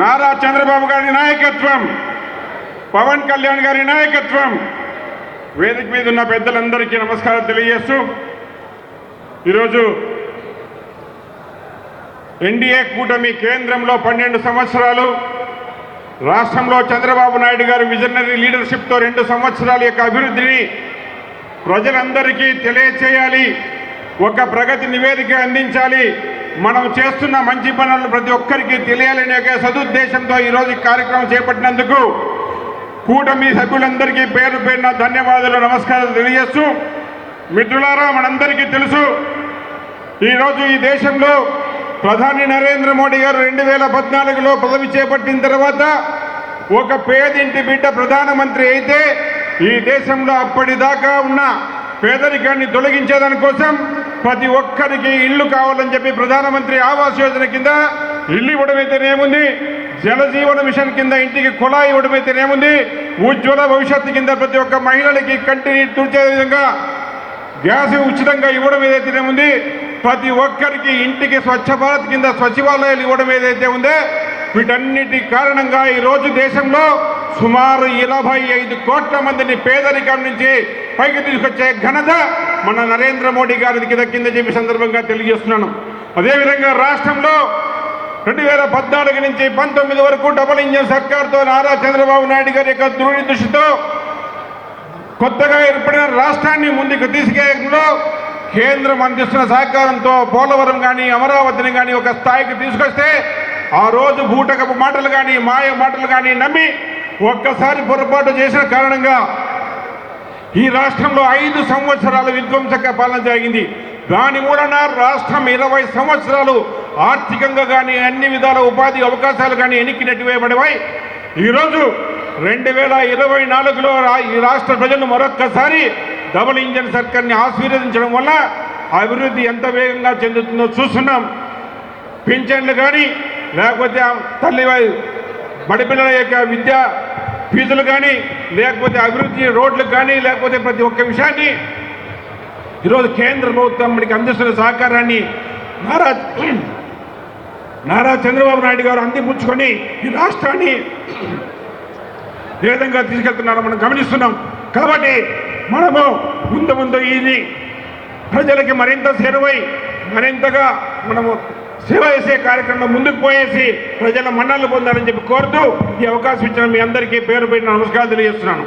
నారా చంద్రబాబు గారి నాయకత్వం, పవన్ కళ్యాణ్ గారి నాయకత్వం, వేదిక మీద ఉన్న పెద్దలందరికీ నమస్కారం తెలియజేస్తూ ఈరోజు ఎన్డీఏ కూటమి కేంద్రంలో 12 సంవత్సరాలు, రాష్ట్రంలో చంద్రబాబు నాయుడు గారి విజనరీ లీడర్షిప్తో 2 సంవత్సరాల యొక్క అభివృద్ధిని ప్రజలందరికీ తెలియచేయాలి, ఒక ప్రగతి నివేదిక అందించాలి, మనం చేస్తున్న మంచి పనులు ప్రతి ఒక్కరికి తెలియాలనే ఒక సదుద్దేశంతో ఈరోజు ఈ కార్యక్రమం చేపట్టినందుకు కూటమి సభ్యులందరికీ పేరు పేరున ధన్యవాదాలు, నమస్కారాలు తెలియజేస్తూ, మిత్రులారా, మనందరికీ తెలుసు ఈరోజు ఈ దేశంలో ప్రధాని నరేంద్ర మోడీ గారు 2014లో పదవి చేపట్టిన తర్వాత ఒక పేదింటి బిడ్డ ప్రధానమంత్రి అయితే ఈ దేశంలో అప్పటిదాకా ఉన్న పేదరికాన్ని తొలగించేదాని కోసం ప్రతి ఒక్కరికి ఇల్లు కావాలని చెప్పి ప్రధానమంత్రి ఆవాస్ యోజన కింద ఇల్లు ఇవ్వడం అయితేనేముంది, జలజీవన మిషన్ కింద ఇంటికి కుళాయి ఇవ్వడం అయితేనేముంది, ఉజ్వల భవిష్యత్తు కింద ప్రతి ఒక్క మహిళలకి కంటిని తుడిచే విధంగా గ్యాస్ ఉచితంగా ఇవ్వడం ఏదైతేనేముంది, ప్రతి ఒక్కరికి ఇంటికి స్వచ్ఛ భారత్ కింద సచివాలయాలు ఇవ్వడం ఏదైతే ఉందో వీటన్నిటి కారణంగా ఈరోజు దేశంలో సుమారు 25 కోట్ల మందిని పేదరికం నుంచి పైకి తీసుకొచ్చే ఘనత మన నరేంద్ర మోడీ గారికి దక్కిందని చెప్పి సందర్భంగా తెలియజేస్తున్నాను. అదేవిధంగా రాష్ట్రంలో 2014 నుంచి 19 వరకు డబుల్ ఇంజన్ సర్కార్తో నారా చంద్రబాబు నాయుడు గారి యొక్క దృష్టితో కొత్తగా ఏర్పడిన రాష్ట్రాన్ని ముందుకు తీసుకెళ్లడంలో కేంద్రం అందిస్తున్న సహకారంతో పోలవరం కానీ అమరావతిని కానీ ఒక స్థాయికి తీసుకొస్తే ఆ రోజు బూటకపు మాటలు కానీ మాయ మాటలు కానీ నమ్మి ఒక్కసారి పొరపాటు చేసిన కారణంగా ఈ రాష్ట్రంలో 5 సంవత్సరాలు విధ్వంసక పాలన జరిగింది. దాని మూలన రాష్ట్రం 20 సంవత్సరాలు ఆర్థికంగా కానీ అన్ని విధాల ఉపాధి అవకాశాలు కానీ వెనక్కి నెట్టివేయబడినాయి. ఈరోజు 2024లో ఈ రాష్ట్ర ప్రజలు మరొక్కసారి డబుల్ ఇంజన్ సర్కార్ని ఆశీర్వదించడం వల్ల అభివృద్ధి ఎంత వేగంగా చెందుతుందో చూస్తున్నాం. పింఛన్లు కానీ లేకపోతే తల్లి బడిపిల్లల యొక్క విద్యా ఫీజులు కానీ లేకపోతే అభివృద్ధి రోడ్లు కానీ లేకపోతే ప్రతి ఒక్క విషయాన్ని ఈరోజు కేంద్ర ప్రభుత్వం మనకి అందిస్తున్న సహకారాన్ని నారా చంద్రబాబు నాయుడు గారు అందిపుచ్చుకొని ఈ రాష్ట్రాన్ని ఏ విధంగా తీసుకెళ్తున్నారో మనం గమనిస్తున్నాం. కాబట్టి మనము ముందు ఇది ప్రజలకి మరింత చేరువై మరింతగా మనము సేవ చేసే కార్యక్రమం ముందుకు పోయేసి ప్రజల మన్ననలు పొందాలని చెప్పి కోరుతూ ఈ అవకాశం ఇచ్చిన మీ అందరికీ పేరు పెట్టిన నమస్కారాలు తెలియజేస్తున్నాను.